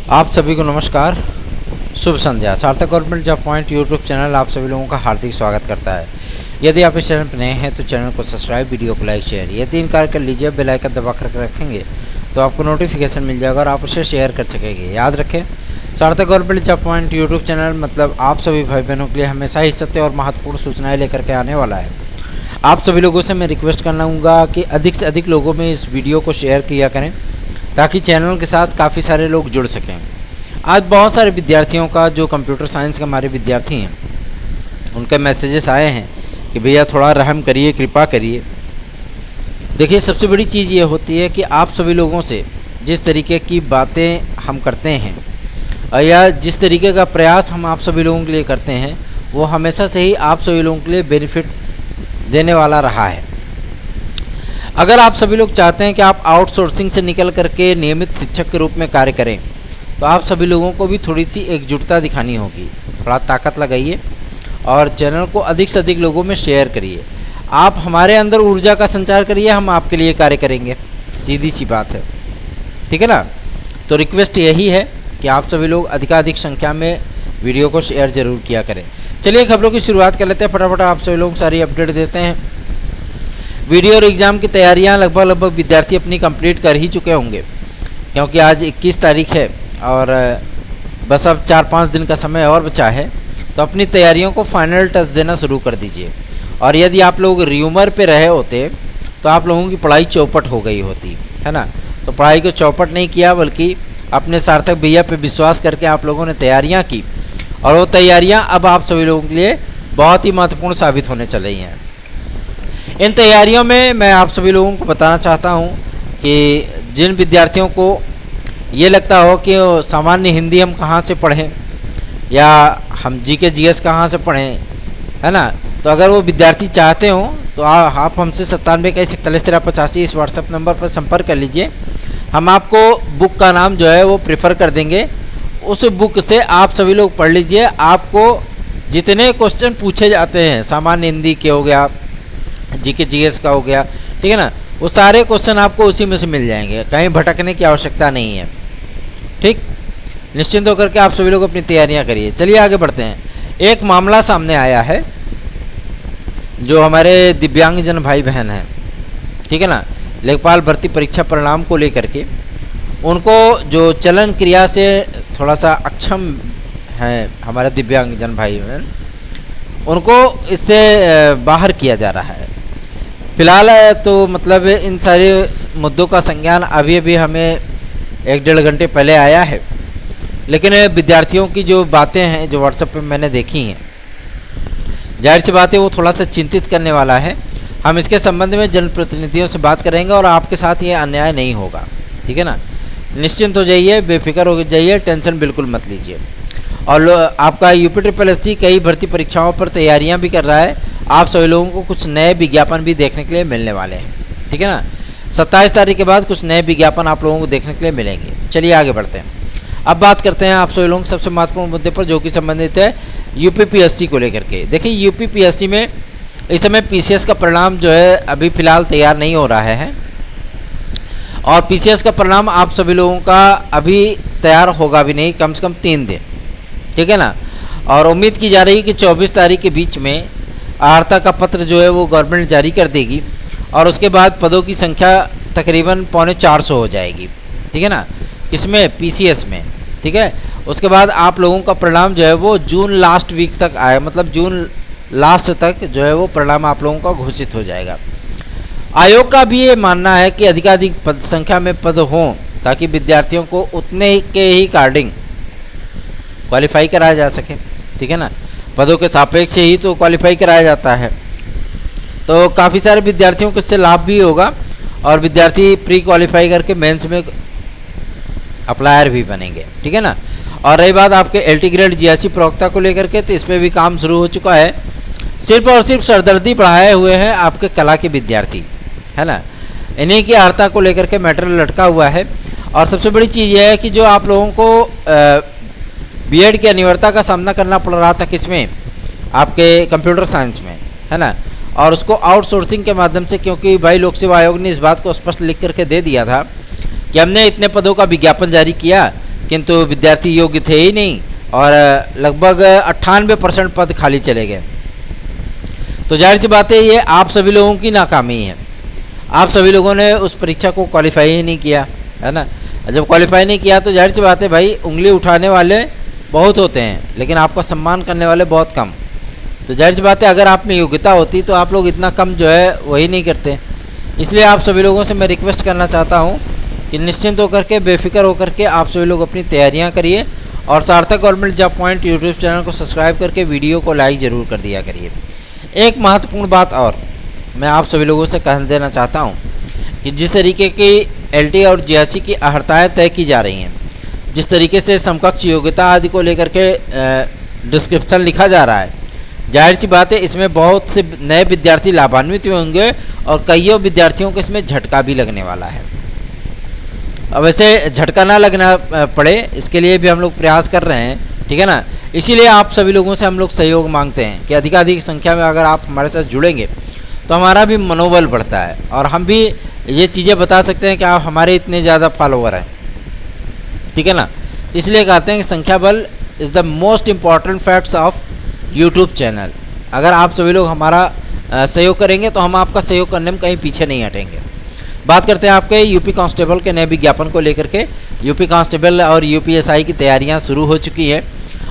आप सभी को नमस्कार, शुभ संध्या। सार्थक government job point YouTube channel आप सभी लोगों का हार्दिक स्वागत करता है। यदि आप इस चैनल पर नए हैं तो चैनल को सब्सक्राइब, वीडियो को लाइक, शेयर ये 3 कार्य कर लीजिए। बेल आइकन दबा कर रखेंगे तो आपको नोटिफिकेशन मिल जाएगा और आप उसे शेयर कर सकेंगे। याद रखें, सार्थक government job point YouTube channel मतलब आप सभी भाई बहनों के लिए हमेशा ही सत्य और महत्वपूर्ण सूचनाएँ लेकर के आने वाला है। आप सभी लोगों से मैं रिक्वेस्ट करना कि अधिक से अधिक लोगों में इस वीडियो को शेयर किया करें ताकि चैनल के साथ काफ़ी सारे लोग जुड़ सकें। आज बहुत सारे विद्यार्थियों का जो कंप्यूटर साइंस के हमारे विद्यार्थी हैं उनके मैसेजेस आए हैं कि भैया थोड़ा रहम करिए, कृपा करिए। देखिए, सबसे बड़ी चीज़ ये होती है कि आप सभी लोगों से जिस तरीके की बातें हम करते हैं या जिस तरीके का प्रयास हम आप सभी लोगों के लिए करते हैं वो हमेशा से ही आप सभी लोगों के लिए बेनिफिट देने वाला रहा है। अगर आप सभी लोग चाहते हैं कि आप आउटसोर्सिंग से निकल करके नियमित शिक्षक के रूप में कार्य करें तो आप सभी लोगों को भी थोड़ी सी एकजुटता दिखानी होगी। थोड़ा ताकत लगाइए और चैनल को अधिक से अधिक लोगों में शेयर करिए। आप हमारे अंदर ऊर्जा का संचार करिए, हम आपके लिए कार्य करेंगे। सीधी सी बात है, ठीक है ना। तो रिक्वेस्ट यही है कि आप सभी लोग अधिकाधिक संख्या में वीडियो को शेयर जरूर किया करें। चलिए खबरों की शुरुआत कर लेते हैं। फटाफट आप सभी लोग सारी अपडेट देते हैं। वीडियो और एग्ज़ाम की तैयारियां लगभग विद्यार्थी अपनी कंप्लीट कर ही चुके होंगे, क्योंकि आज 21 तारीख है और बस अब 4-5 दिन का समय और बचा है। तो अपनी तैयारियों को फाइनल टच देना शुरू कर दीजिए। और यदि आप लोग र्यूमर पे रहे होते तो आप लोगों की पढ़ाई चौपट हो गई होती, है ना। तो पढ़ाई को चौपट नहीं किया, बल्कि अपने सार्थक भैया पे विश्वास करके आप लोगों ने तैयारियां की और वो तैयारियां अब आप सभी लोगों के लिए बहुत ही महत्वपूर्ण साबित होने चल रही हैं। इन तैयारियों में मैं आप सभी लोगों को बताना चाहता हूं कि जिन विद्यार्थियों को ये लगता हो कि सामान्य हिंदी हम कहाँ से पढ़ें या हम जीके जीएस कहाँ से पढ़ें, है ना, तो अगर वो विद्यार्थी चाहते हो तो आप हमसे 9721411385 इस व्हाट्सएप नंबर पर संपर्क कर लीजिए। हम आपको बुक का नाम जो है वो प्रेफर कर देंगे। उस बुक से आप सभी लोग पढ़ लीजिए। आपको जितने क्वेश्चन पूछे जाते हैं, सामान्य हिंदी के हो गया, जीके जीएस का हो गया, ठीक है ना, वो सारे क्वेश्चन आपको उसी में से मिल जाएंगे। कहीं भटकने की आवश्यकता नहीं है। ठीक, निश्चिंत होकर के आप सभी लोग अपनी तैयारियां करिए। चलिए आगे बढ़ते हैं। एक मामला सामने आया है जो हमारे दिव्यांगजन भाई बहन हैं, ठीक है ना, लेखपाल भर्ती परीक्षा परिणाम को लेकर के उनको जो चलन क्रिया से थोड़ा सा अक्षम है हमारे दिव्यांगजन भाई बहन, उनको इससे बाहर किया जा रहा है। फिलहाल तो मतलब इन सारे मुद्दों का संज्ञान अभी अभी हमें 1-1.5 घंटे पहले आया है, लेकिन विद्यार्थियों की जो बातें हैं जो व्हाट्सएप पे मैंने देखी हैं, जाहिर सी बात है वो थोड़ा सा चिंतित करने वाला है। हम इसके संबंध में जनप्रतिनिधियों से बात करेंगे और आपके साथ ये अन्याय नहीं होगा, ठीक है ना। निश्चिंत हो जाइए, बेफिक्र हो जाइए, टेंशन बिल्कुल मत लीजिए। और आपका यूपी कई भर्ती परीक्षाओं पर तैयारियां भी कर रहा है। आप सभी लोगों को कुछ नए विज्ञापन भी देखने के लिए मिलने वाले हैं, ठीक है ना। 27 तारीख के बाद कुछ नए विज्ञापन आप लोगों को देखने के लिए मिलेंगे। चलिए आगे बढ़ते हैं। अब बात करते हैं आप सभी लोगों के सबसे महत्वपूर्ण मुद्दे पर, जो कि संबंधित है यूपीपीएससी को लेकर के। देखिए, यूपीपीएससी में इस समय पीसीएस का परिणाम जो है अभी फिलहाल तैयार नहीं हो रहा है और पीसीएस का परिणाम आप सभी लोगों का अभी तैयार होगा भी नहीं, कम से कम 3 दिन, ठीक है ना। और उम्मीद की जा रही है कि 24 तारीख के बीच में अर्हता का पत्र जो है वो गवर्नमेंट जारी कर देगी और उसके बाद पदों की संख्या तकरीबन 350 हो जाएगी, ठीक है ना, इसमें पीसीएस में, ठीक है। उसके बाद आप लोगों का परिणाम जो है वो जून लास्ट वीक तक आए, मतलब जून लास्ट तक जो है वो परिणाम आप लोगों का घोषित हो जाएगा। आयोग का भी ये मानना है कि अधिकाधिक पद संख्या में पद हों ताकि विद्यार्थियों को उतने के ही अकॉर्डिंग क्वालिफाई कराया जा सके, ठीक है ना। पदों के सापेक्ष ही तो क्वालिफाई कराया जाता है। तो काफ़ी सारे विद्यार्थियों को इससे लाभ भी होगा और विद्यार्थी प्री क्वालिफाई करके मेंस में अप्लायर भी बनेंगे, ठीक है ना। और रही बात आपके एलटी ग्रेड जीएससी प्रवक्ता को लेकर के, तो इस पर भी काम शुरू हो चुका है। सिर्फ और सिर्फ सरदर्दी बढ़ाए हुए हैं आपके कला के विद्यार्थी, है ना। इन्हीं की अर्हता को लेकर के मैटर लटका हुआ है। और सबसे बड़ी चीज़ यह है कि जो आप लोगों को बीएड की अनिवार्यता का सामना करना पड़ रहा था किसमें, आपके कंप्यूटर साइंस में, है ना, और उसको आउटसोर्सिंग के माध्यम से, क्योंकि भाई लोक सेवा आयोग ने इस बात को स्पष्ट लिख करके दे दिया था कि हमने इतने पदों का विज्ञापन जारी किया, किंतु विद्यार्थी योग्य थे ही नहीं और लगभग 98% पद खाली चले गए। तो जाहिर सी बात है ये आप सभी लोगों की नाकामी है। आप सभी लोगों ने उस परीक्षा को क्वालिफाई ही नहीं किया, है ना। जब क्वालिफाई नहीं किया तो जाहिर सी बात है भाई, उंगली उठाने वाले बहुत होते हैं लेकिन आपका सम्मान करने वाले बहुत कम। तो जाहिर सी बात है अगर आप में योग्यता होती तो आप लोग इतना कम जो है वही नहीं करते। इसलिए आप सभी लोगों से मैं रिक्वेस्ट करना चाहता हूँ कि निश्चिंत होकर के, बेफिक्र होकर के आप सभी लोग अपनी तैयारियाँ करिए और सार्थक government job point YouTube channel को सब्सक्राइब करके वीडियो को लाइक ज़रूर कर दिया करिए। एक महत्वपूर्ण बात और मैं आप सभी लोगों से कह देना चाहता हूँ कि जिस तरीके की एलटी और जीआरसी की अहर्ताएँ तय की जा रही हैं, जिस तरीके से समकक्ष योग्यता आदि को लेकर के डिस्क्रिप्शन लिखा जा रहा है, जाहिर सी बात है इसमें बहुत से नए विद्यार्थी लाभान्वित होंगे और कईयों विद्यार्थियों को इसमें झटका भी लगने वाला है। अब वैसे झटका ना लगना पड़े इसके लिए भी हम लोग प्रयास कर रहे हैं, ठीक है ना। इसीलिए आप सभी लोगों से हम लोग सहयोग मांगते हैं कि अधिकाधिक संख्या में अगर आप हमारे साथ जुड़ेंगे तो हमारा भी मनोबल बढ़ता है और हम भी ये चीज़ें बता सकते हैं कि आप हमारे इतने ज़्यादा फॉलोवर हैं, ठीक है ना। इसलिए कहते हैं कि संख्या बल is the most important facts of YouTube channel. अगर आप सभी लोग हमारा सहयोग करेंगे तो हम आपका सहयोग करने में कहीं पीछे नहीं हटेंगे। बात करते हैं आपके यूपी कांस्टेबल के नए विज्ञापन को लेकर के। यूपी कांस्टेबल और यूपीएसआई की तैयारियां शुरू हो चुकी है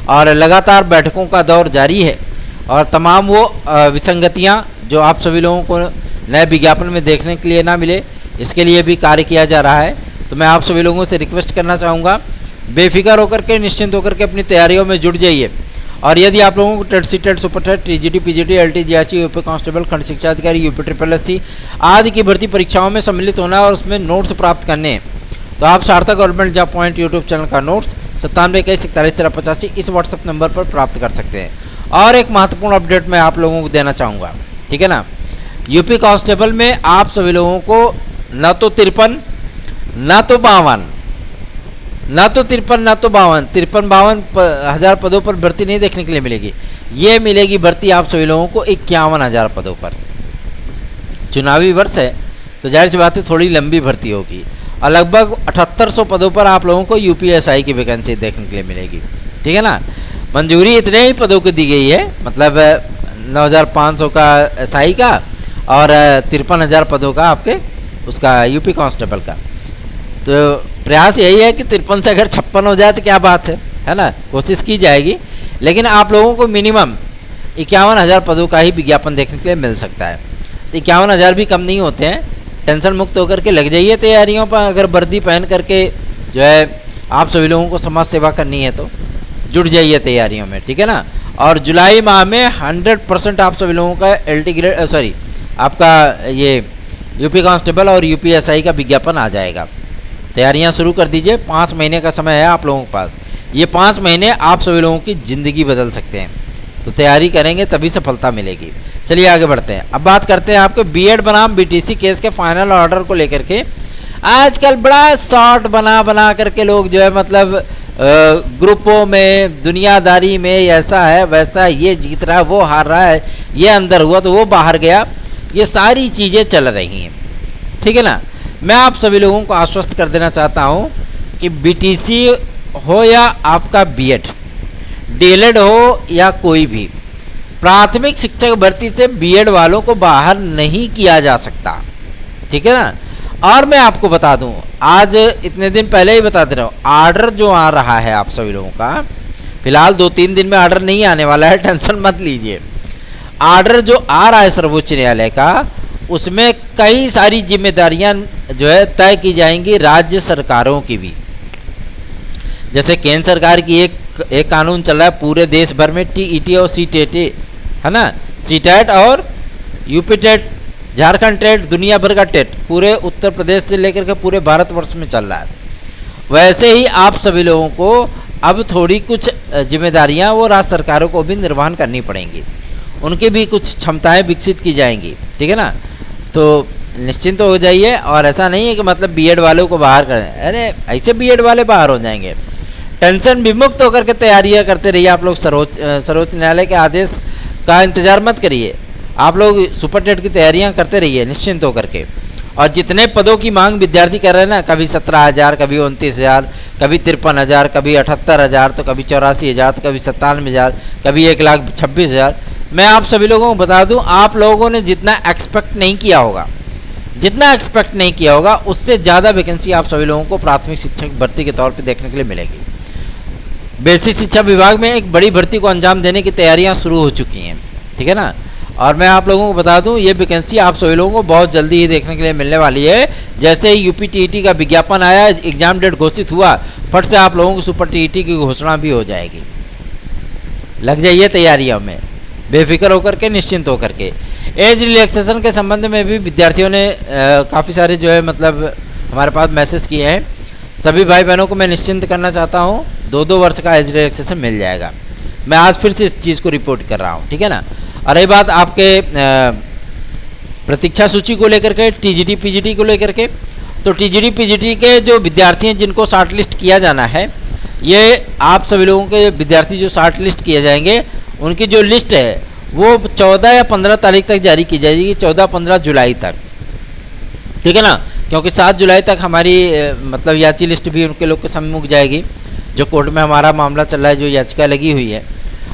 और लगातार बैठकों का दौर जारी है और तमाम वो विसंगतियां जो आप सभी लोगों को नए विज्ञापन में देखने के लिए ना मिले, इसके लिए भी कार्य किया जा रहा है। तो मैं आप सभी लोगों से रिक्वेस्ट करना चाहूँगा, बेफिक्र होकर के, निश्चिंत होकर के अपनी तैयारियों में जुट जाइए। और यदि आप लोगों को TET C TET super TET TGT PGT LT GRC UP constable खंड शिक्षा अधिकारी यूपी ट्रिपल एससी आदि की भर्ती परीक्षाओं में सम्मिलित होना और उसमें नोट्स प्राप्त करने हैं तो आप सार्थक government job point YouTube channel का नोट्स 9721411385 इस व्हाट्सएप नंबर पर प्राप्त कर सकते हैं। और एक महत्वपूर्ण अपडेट मैं आप लोगों को देना चाहूँगा, ठीक है ना। यूपी कांस्टेबल में आप सभी लोगों को न तो 53 न तो 52 ना तो 53 ना तो 52 हज़ार पदों पर भर्ती नहीं देखने के लिए मिलेगी। ये मिलेगी भर्ती आप सभी लोगों को 51,000 पदों पर। चुनावी वर्ष है तो जाहिर सी बात है थोड़ी लंबी भर्ती होगी और लगभग 7800 पदों पर आप लोगों को यूपीएसआई की वैकेंसी देखने के लिए मिलेगी, ठीक है ना। मंजूरी इतने ही पदों को दी गई है, मतलब 9,500 का एसआई का और 53,000 पदों का आपके उसका यूपी कांस्टेबल का। तो प्रयास यही है कि 53 से अगर 56 हो जाए तो क्या बात है ना, कोशिश की जाएगी। लेकिन आप लोगों को मिनिमम 51,000 पदों का ही विज्ञापन देखने के लिए मिल सकता है। तो 51,000 भी कम नहीं होते हैं। टेंशन मुक्त होकर के लग जाइए तैयारियों पर। अगर वर्दी पहन करके जो है आप सभी लोगों को समाज सेवा करनी है तो जुट जाइए तैयारियों में, ठीक है ना। और जुलाई माह में 100% आप सभी लोगों का एलटी ग्रेड आपका ये यूपी कांस्टेबल और यूपीएसआई का विज्ञापन आ जाएगा। तैयारियां शुरू कर दीजिए। 5 महीने का समय है आप लोगों के पास। ये 5 महीने आप सभी लोगों की ज़िंदगी बदल सकते हैं, तो तैयारी करेंगे तभी सफलता मिलेगी। चलिए आगे बढ़ते हैं। अब बात करते हैं आपके बीएड बनाम बीटीसी केस के फाइनल ऑर्डर को लेकर के। आजकल बड़ा शॉर्ट बना करके लोग जो है मतलब ग्रुपों में, दुनियादारी में, ऐसा है वैसा, ये जीत रहा है वो हार रहा है, ये अंदर हुआ तो वो बाहर गया, ये सारी चीज़ें चल रही हैं, ठीक है ना। मैं आप सभी लोगों को आश्वस्त कर देना चाहता हूं कि बीटीसी हो या आपका बीएड, डीएलएड हो या कोई भी, प्राथमिक शिक्षक भर्ती से बीएड वालों को बाहर नहीं किया जा सकता, ठीक है ना। और मैं आपको बता दूं, आज इतने दिन पहले ही बता दे रहा हूँ, ऑर्डर जो आ रहा है आप सभी लोगों का, फिलहाल 2-3 दिन में ऑर्डर नहीं आने वाला है, टेंशन मत लीजिए। ऑर्डर जो आ रहा है सर्वोच्च न्यायालय का, उसमें कई सारी जिम्मेदारियां जो है तय की जाएंगी राज्य सरकारों की भी। जैसे केंद्र सरकार की एक कानून चल रहा है पूरे देश भर में, टीईटी और सीटेट, है ना, सीटेट और यूपी टेट, झारखंड टेट, दुनिया भर का टेट पूरे उत्तर प्रदेश से लेकर के पूरे भारतवर्ष में चल रहा है। वैसे ही आप सभी लोगों को अब थोड़ी कुछ जिम्मेदारियां वो राज्य सरकारों को भी निर्वहन करनी पड़ेंगी, उनकी भी कुछ क्षमताएं विकसित की जाएंगी, ठीक है ना। तो निश्चिंत हो जाइए। और ऐसा नहीं है कि मतलब बीएड वालों को बाहर करें, अरे ऐसे बीएड वाले बाहर हो जाएंगे। टेंशन विमुक्त होकर के तैयारियां करते रहिए। आप लोग सर्वोच्च न्यायालय के आदेश का इंतजार मत करिए, आप लोग सुपर टेट की तैयारियां करते रहिए निश्चिंत होकर के। और जितने पदों की मांग विद्यार्थी कर रहे हैं ना, कभी 17,000, कभी 29,000, कभी 53,000, कभी 78,000, तो कभी 84,000, तो कभी 97,000, कभी 1,26,000। मैं आप सभी लोगों को बता दूं, आप लोगों ने जितना एक्सपेक्ट नहीं किया होगा उससे ज़्यादा वैकेंसी आप सभी लोगों को प्राथमिक शिक्षक भर्ती के तौर पर देखने के लिए मिलेगी। बेसिक शिक्षा विभाग में एक बड़ी भर्ती को अंजाम देने की तैयारियां शुरू हो चुकी हैं, ठीक है ना। और मैं आप लोगों को बता दूं, ये वैकेंसी आप सभी लोगों को बहुत जल्दी ही देखने के लिए मिलने वाली है। जैसे ही यूपी टीईटी का विज्ञापन आया, एग्जाम डेट घोषित हुआ, फट से आप लोगों को सुपर टीईटी की घोषणा भी हो जाएगी। लग जाइए तैयारियों में, बेफिक्र होकर के, निश्चिंत होकर के। एज रिलैक्सेशन के संबंध में भी विद्यार्थियों ने काफ़ी सारे जो है मतलब हमारे पास मैसेज किए हैं। सभी भाई बहनों को मैं निश्चिंत करना चाहता हूँ, 2-2 वर्ष का एज रिलैक्सेशन मिल जाएगा। मैं आज फिर से इस चीज़ को रिपोर्ट कर रहा हूँ, ठीक है ना। और रही बात आपके प्रतीक्षा सूची को लेकर के, टीजीटी पीजीटी को लेकर के, तो टीजीटी पीजीटी के जो विद्यार्थी हैं जिनको शॉर्ट लिस्ट किया जाना है, ये आप सभी लोगों के विद्यार्थी जो शॉर्ट लिस्ट किए जाएंगे, उनकी जो लिस्ट है वो 14 या 15 तारीख तक जारी की जाएगी, 14-15 जुलाई तक, ठीक है ना। क्योंकि 7 जुलाई तक हमारी मतलब याची लिस्ट भी उनके लोग के सम्मुख जाएगी, जो कोर्ट में हमारा मामला चल रहा है, जो याचिका लगी हुई है।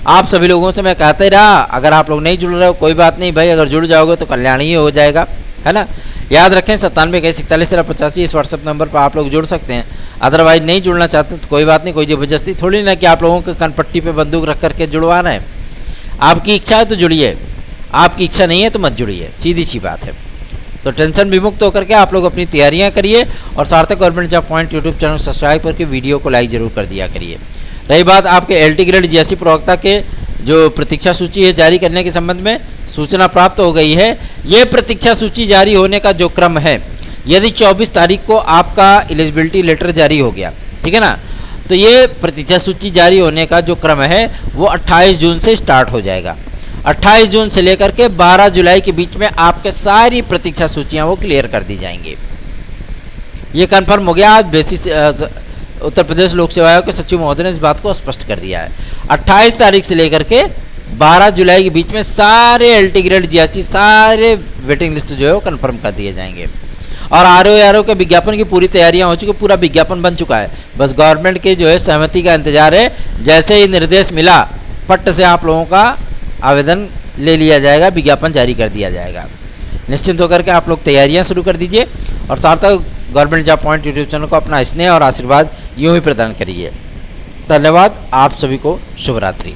आप सभी लोगों से मैं कहते रहा, अगर आप लोग नहीं जुड़ रहे हो कोई बात नहीं भाई, अगर जुड़ जाओगे तो कल्याण ही हो जाएगा, है ना। याद रखें 97 इस व्हाट्सएप नंबर पर आप लोग जुड़ सकते हैं। अदरवाइज नहीं जुड़ना चाहते तो कोई बात नहीं, कोई ज़बरदस्ती थोड़ी ना कि आप लोगों के कनपट्टी पे बंदूक रख करके जुड़वाना है। आपकी इच्छा है तो जुड़िए, आपकी इच्छा नहीं है तो मत जुड़िए, सीधी सी बात है। तो टेंशन विमुक्त होकर के आप लोग अपनी तैयारियां करिए और सार्थक government job point YouTube channel को सब्सक्राइब करके वीडियो को लाइक जरूर कर दिया करिए। रही बात आपके LT ग्रेड जीएससी प्रवक्ता के जो प्रतीक्षा सूची है जारी करने के संबंध में, सूचना प्राप्त हो गई है। ये प्रतीक्षा सूची जारी होने का जो क्रम है, यदि 24 तारीख को आपका एलिजिबिलिटी लेटर जारी हो गया, ठीक है ना, तो ये प्रतीक्षा सूची जारी होने का जो क्रम है वो 28 जून से स्टार्ट हो जाएगा। 28 जून से लेकर के 12 जुलाई के बीच में आपके सारी प्रतीक्षा सूचियां वो क्लियर कर दी जाएंगी। ये कंफर्म हो गया। आज बेसिस उत्तर प्रदेश लोक सेवा आयोग के सचिव महोदय ने इस बात को स्पष्ट कर दिया है। 28 तारीख से लेकर के 12 जुलाई के बीच में सारे LT ग्रेड जीएससी सारे वेटिंग लिस्ट जो है वो कंफर्म कर दिए जाएंगे। और RO के विज्ञापन की पूरी तैयारियां हो चुकी, पूरा विज्ञापन बन चुका है, बस गवर्नमेंट के जो है सहमति का इंतजार है। जैसे ही निर्देश मिला, फट से आप लोगों का आवेदन ले लिया जाएगा, विज्ञापन जारी कर दिया जाएगा। निश्चिंत होकर के आप लोग तैयारियां शुरू कर दीजिए और सार्थक government job point YouTube channel को अपना स्नेह और आशीर्वाद यूँ ही प्रदान करिए। धन्यवाद। आप सभी को शुभ रात्रि।